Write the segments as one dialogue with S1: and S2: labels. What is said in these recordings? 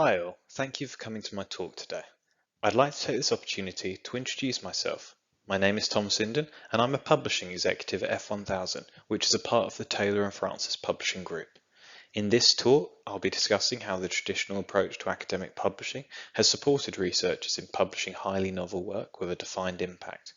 S1: Hi all, thank you for coming to my talk today. I'd like to take this opportunity to introduce myself. My name is Tom Sinden and I'm a publishing executive at F1000, which is a part of the Taylor & Francis Publishing Group. In this talk, I'll be discussing how the traditional approach to academic publishing has supported researchers in publishing highly novel work with a defined impact.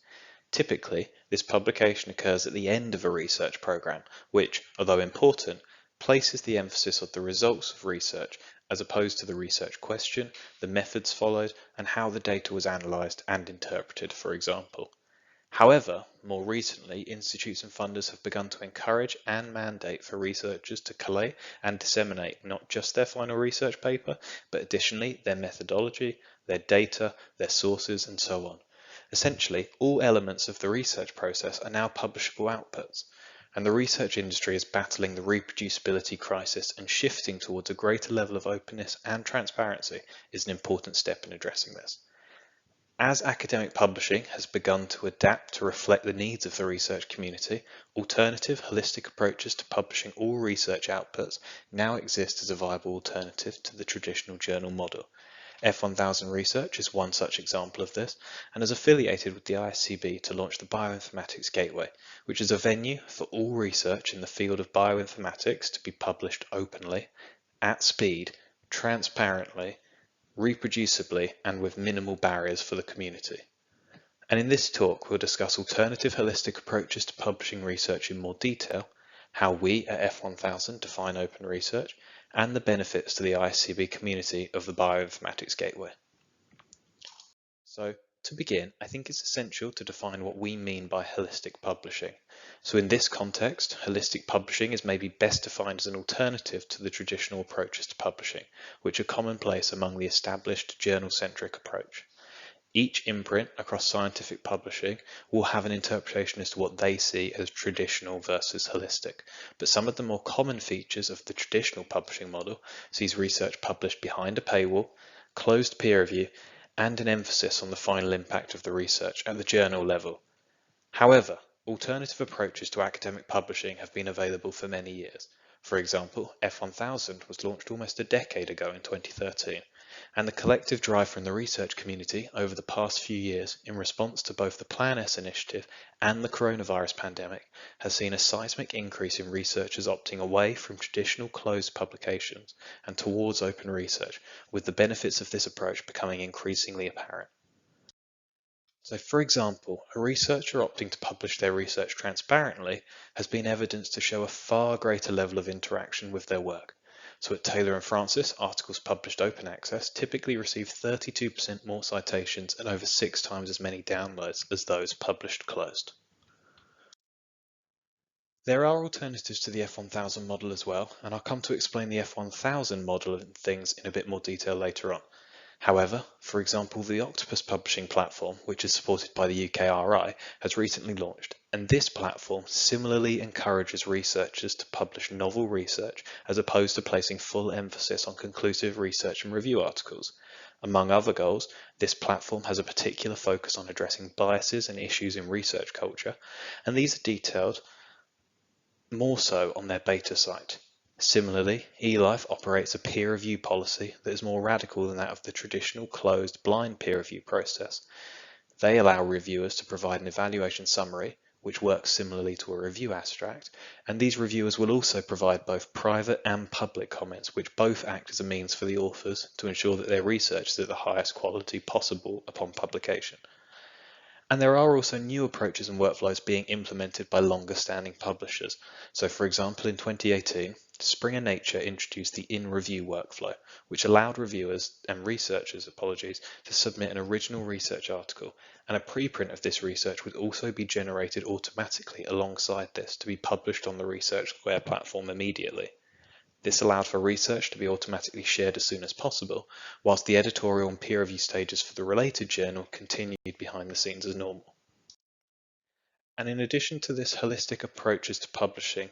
S1: Typically, this publication occurs at the end of a research program, which, although important, places the emphasis on the results of research as opposed to the research question, the methods followed, and how the data was analysed and interpreted, for example. However, more recently, institutes and funders have begun to encourage and mandate for researchers to collate and disseminate not just their final research paper, but additionally their methodology, their data, their sources, and so on. Essentially, all elements of the research process are now publishable outputs, and the research industry is battling the reproducibility crisis, and shifting towards a greater level of openness and transparency is an important step in addressing this. As academic publishing has begun to adapt to reflect the needs of the research community, alternative holistic approaches to publishing all research outputs now exist as a viable alternative to the traditional journal model. F1000 Research is one such example of this and is affiliated with the ISCB to launch the Bioinformatics Gateway, which is a venue for all research in the field of bioinformatics to be published openly, at speed, transparently, reproducibly, and with minimal barriers for the community. And in this talk, we'll discuss alternative holistic approaches to publishing research in more detail, how we at F1000 define open research, and the benefits to the ISCB community of the Bioinformatics Gateway. So, to begin, I think it's essential to define what we mean by holistic publishing. So in this context, holistic publishing is maybe best defined as an alternative to the traditional approaches to publishing, which are commonplace among the established journal-centric approach. Each imprint across scientific publishing will have an interpretation as to what they see as traditional versus holistic, but some of the more common features of the traditional publishing model sees research published behind a paywall, closed peer review, and an emphasis on the final impact of the research at the journal level. However, alternative approaches to academic publishing have been available for many years. For example, F1000 was launched almost a decade ago in 2013, and the collective drive from the research community over the past few years in response to both the Plan S initiative and the coronavirus pandemic has seen a seismic increase in researchers opting away from traditional closed publications and towards open research, with the benefits of this approach becoming increasingly apparent. So, for example, a researcher opting to publish their research transparently has been evidenced to show a far greater level of interaction with their work. So at Taylor & Francis, articles published open access typically receive 32% more citations and over 6 times as many downloads as those published closed. There are alternatives to the F1000 model as well, and I'll come to explain the F1000 model and things in a bit more detail later on. However, for example, the Octopus publishing platform, which is supported by the UKRI, has recently launched, and this platform similarly encourages researchers to publish novel research as opposed to placing full emphasis on conclusive research and review articles. Among other goals, this platform has a particular focus on addressing biases and issues in research culture, and these are detailed more so on their beta site. Similarly, eLife operates a peer review policy that is more radical than that of the traditional closed blind peer review process. They allow reviewers to provide an evaluation summary, which works similarly to a review abstract, and these reviewers will also provide both private and public comments, which both act as a means for the authors to ensure that their research is at the highest quality possible upon publication. And there are also new approaches and workflows being implemented by longer-standing publishers. So for example, in 2018, Springer Nature introduced the in-review workflow, which allowed reviewers and researchers, to submit an original research article, and a preprint of this research would also be generated automatically alongside this to be published on the Research Square platform immediately. This allowed for research to be automatically shared as soon as possible, whilst the editorial and peer review stages for the related journal continued behind the scenes as normal. And in addition to this, holistic approaches to publishing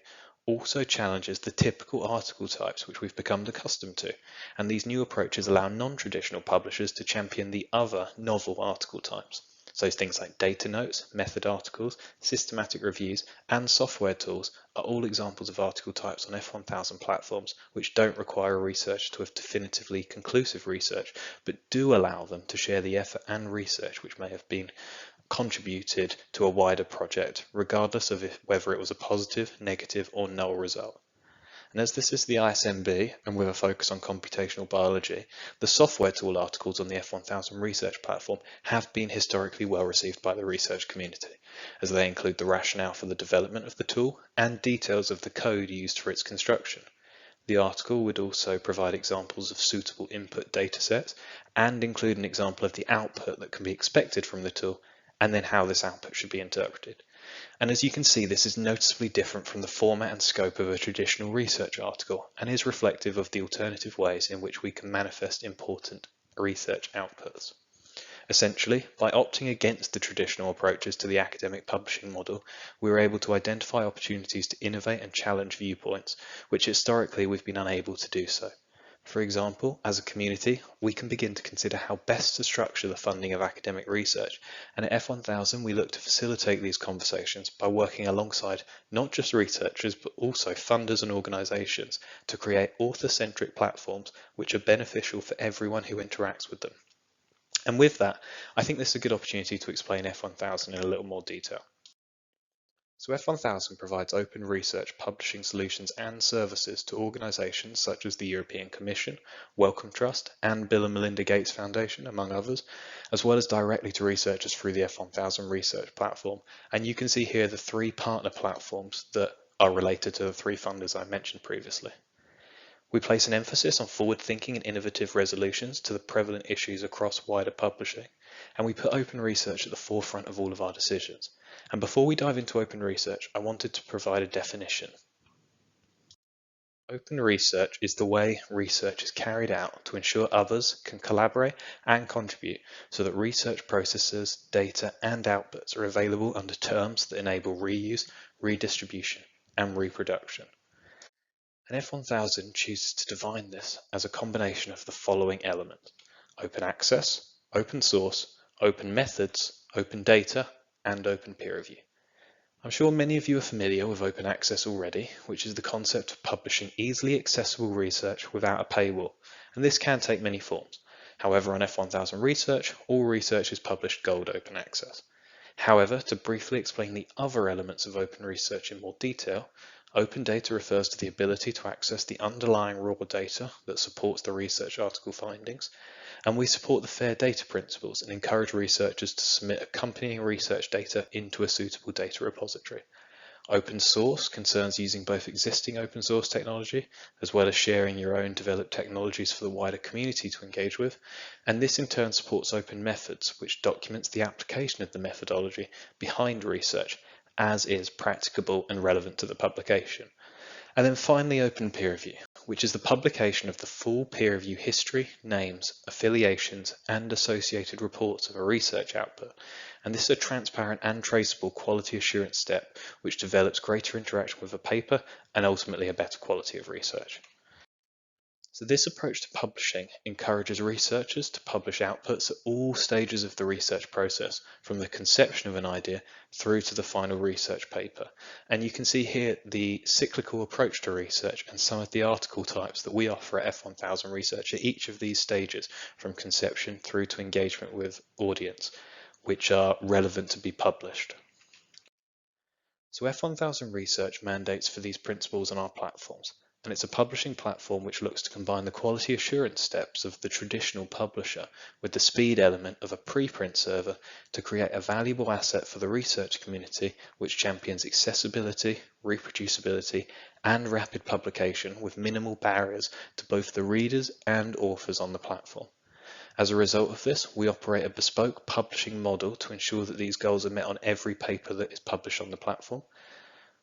S1: also challenges the typical article types which we've become accustomed to, and these new approaches allow non-traditional publishers to champion the other novel article types. So things like data notes, method articles, systematic reviews, and software tools are all examples of article types on F1000 platforms which don't require a researcher to have definitively conclusive research, but do allow them to share the effort and research which may have been contributed to a wider project, regardless of whether it was a positive, negative, or null result. And as this is the ISMB, and with a focus on computational biology, the software tool articles on the F1000 research platform have been historically well received by the research community, as they include the rationale for the development of the tool and details of the code used for its construction. The article would also provide examples of suitable input datasets and include an example of the output that can be expected from the tool, and then how this output should be interpreted. And as you can see, this is noticeably different from the format and scope of a traditional research article and is reflective of the alternative ways in which we can manifest important research outputs. Essentially, by opting against the traditional approaches to the academic publishing model, we were able to identify opportunities to innovate and challenge viewpoints, which historically we've been unable to do so. For example, as a community, we can begin to consider how best to structure the funding of academic research, and at F1000 we look to facilitate these conversations by working alongside not just researchers but also funders and organisations to create author-centric platforms which are beneficial for everyone who interacts with them. And with that, I think this is a good opportunity to explain F1000 in a little more detail. So F1000 provides open research publishing solutions and services to organisations such as the European Commission, Wellcome Trust, and Bill and Melinda Gates Foundation, among others, as well as directly to researchers through the F1000 research platform. And you can see here the 3 partner platforms that are related to the 3 funders I mentioned previously. We place an emphasis on forward-thinking and innovative resolutions to the prevalent issues across wider publishing, and we put open research at the forefront of all of our decisions. And before we dive into open research, I wanted to provide a definition. Open research is the way research is carried out to ensure others can collaborate and contribute so that research processes, data, and outputs are available under terms that enable reuse, redistribution, and reproduction. And F1000 chooses to define this as a combination of the following elements: open access, open source, open methods, open data, and open peer review. I'm sure many of you are familiar with open access already, which is the concept of publishing easily accessible research without a paywall, and this can take many forms. However, on F1000 Research, all research is published gold open access. However, to briefly explain the other elements of open research in more detail, open data refers to the ability to access the underlying raw data that supports the research article findings, and we support the fair data principles and encourage researchers to submit accompanying research data into a suitable data repository. Open source concerns using both existing open source technology as well as sharing your own developed technologies for the wider community to engage with, and this in turn supports open methods, which documents the application of the methodology behind research as is practicable and relevant to the publication. And then finally, open peer review, which is the publication of the full peer review history, names, affiliations, and associated reports of a research output. And this is a transparent and traceable quality assurance step, which develops greater interaction with a paper and ultimately a better quality of research. So this approach to publishing encourages researchers to publish outputs at all stages of the research process, from the conception of an idea through to the final research paper. And you can see here the cyclical approach to research and some of the article types that we offer at F1000 Research at each of these stages, from conception through to engagement with audience, which are relevant to be published. So F1000 Research mandates for these principles on our platforms, and it's a publishing platform which looks to combine the quality assurance steps of the traditional publisher with the speed element of a preprint server to create a valuable asset for the research community which champions accessibility, reproducibility, and rapid publication with minimal barriers to both the readers and authors on the platform. As a result of this, we operate a bespoke publishing model to ensure that these goals are met on every paper that is published on the platform.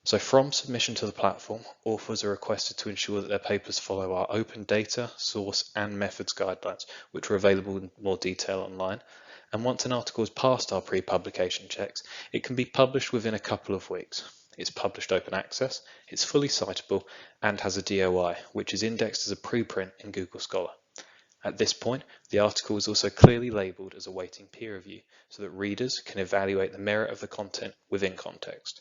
S1: So from submission to the platform, authors are requested to ensure that their papers follow our open data, source, and methods guidelines, which are available in more detail online. And once an article has passed our pre-publication checks, it can be published within a couple of weeks. It's published open access, it's fully citable, and has a DOI, which is indexed as a preprint in Google Scholar. At this point, the article is also clearly labelled as awaiting peer review so that readers can evaluate the merit of the content within context.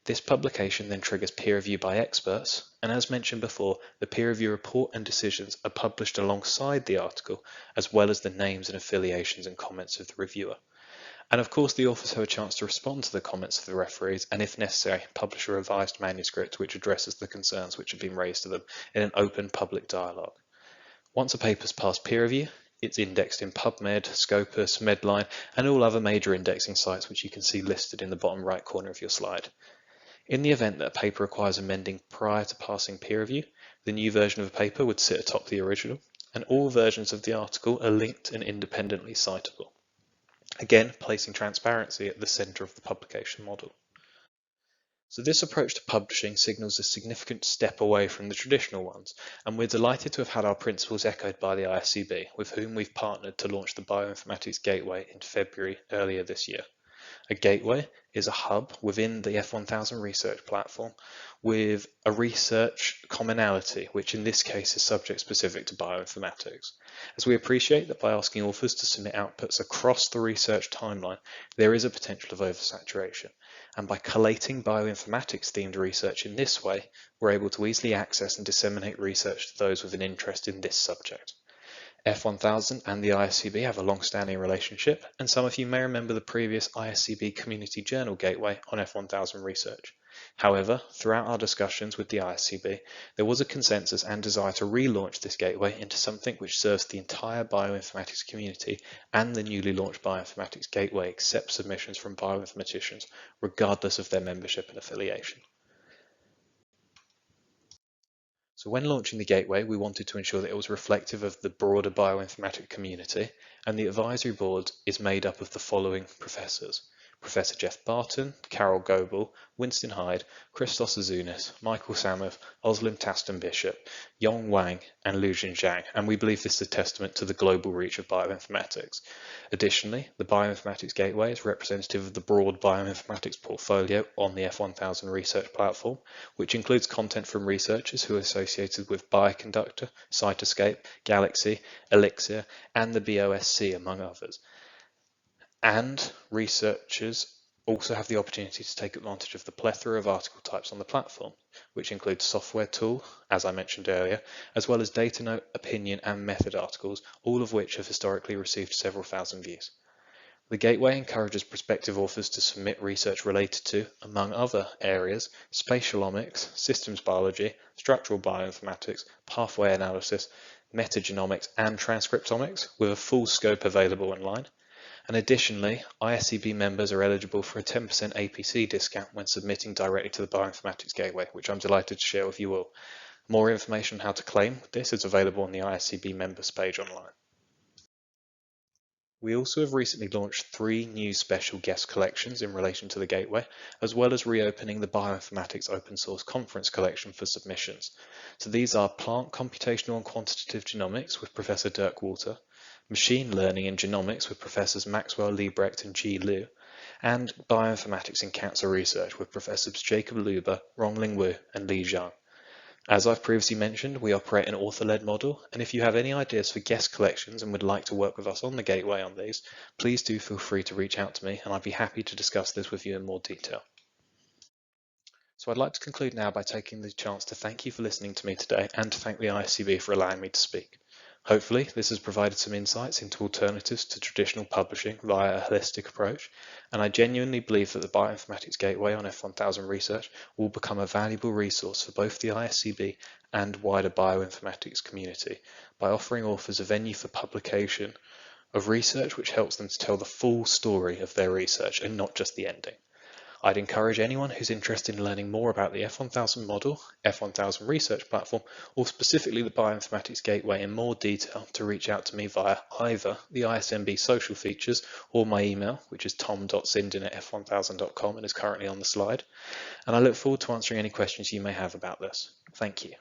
S1: This publication then triggers peer review by experts, and as mentioned before, the peer review report and decisions are published alongside the article, as well as the names and affiliations and comments of the reviewer. And of course, the authors have a chance to respond to the comments of the referees and, if necessary, publish a revised manuscript which addresses the concerns which have been raised to them in an open public dialogue. Once a paper's passed peer review, it's indexed in PubMed, Scopus, Medline, and all other major indexing sites which you can see listed in the bottom right corner of your slide. In the event that a paper requires amending prior to passing peer review, the new version of a paper would sit atop the original, and all versions of the article are linked and independently citable. Again, placing transparency at the centre of the publication model. So this approach to publishing signals a significant step away from the traditional ones, and we're delighted to have had our principles echoed by the ISCB, with whom we've partnered to launch the Bioinformatics Gateway in February earlier this year. A gateway is a hub within the F1000 research platform with a research commonality, which in this case is subject specific to bioinformatics. As we appreciate that by asking authors to submit outputs across the research timeline, there is a potential of oversaturation. And by collating bioinformatics themed research in this way, we're able to easily access and disseminate research to those with an interest in this subject. F1000 and the ISCB have a long-standing relationship, and some of you may remember the previous ISCB Community Journal Gateway on F1000 research. However, throughout our discussions with the ISCB, there was a consensus and desire to relaunch this gateway into something which serves the entire bioinformatics community, and the newly launched Bioinformatics Gateway accepts submissions from bioinformaticians regardless of their membership and affiliation. So when launching the gateway, we wanted to ensure that it was reflective of the broader bioinformatics community, and the advisory board is made up of the following professors: Professor Jeff Barton, Carol Goebel, Winston Hyde, Christos Azunis, Michael Samuth, Özlem Taston-Bishop, Yong Wang, and Lujin Zhang, and we believe this is a testament to the global reach of bioinformatics. Additionally, the Bioinformatics Gateway is representative of the broad bioinformatics portfolio on the F1000 research platform, which includes content from researchers who are associated with Bioconductor, Cytoscape, Galaxy, Elixir, and the BOSC, among others. And researchers also have the opportunity to take advantage of the plethora of article types on the platform, which include software tool, as I mentioned earlier, as well as data note, opinion, and method articles, all of which have historically received several thousand views. The Gateway encourages prospective authors to submit research related to, among other areas, spatialomics, systems biology, structural bioinformatics, pathway analysis, metagenomics, and transcriptomics, with a full scope available online. And additionally, ISCB members are eligible for a 10% APC discount when submitting directly to the Bioinformatics Gateway, which I'm delighted to share with you all. More information on how to claim this is available on the ISCB members page online. We also have recently launched 3 new special guest collections in relation to the Gateway, as well as reopening the Bioinformatics Open Source Conference collection for submissions. So these are Plant Computational and Quantitative Genomics with Professor Dirk Walter, Machine Learning and Genomics with Professors Maxwell Liebrecht and Ji Liu, and Bioinformatics in Cancer Research with Professors Jacob Luber, Rongling Wu, and Li Zhang. As I've previously mentioned, we operate an author-led model, and if you have any ideas for guest collections and would like to work with us on the Gateway on these, please do feel free to reach out to me, and I'd be happy to discuss this with you in more detail. So I'd like to conclude now by taking the chance to thank you for listening to me today and to thank the ISCB for allowing me to speak. Hopefully, this has provided some insights into alternatives to traditional publishing via a holistic approach, and I genuinely believe that the Bioinformatics Gateway on F1000 research will become a valuable resource for both the ISCB and wider bioinformatics community by offering authors a venue for publication of research which helps them to tell the full story of their research and not just the ending. I'd encourage anyone who's interested in learning more about the F1000 model, F1000 research platform, or specifically the Bioinformatics Gateway in more detail to reach out to me via either the ISMB social features or my email, which is tom.sinden@f1000.com and is currently on the slide. And I look forward to answering any questions you may have about this. Thank you.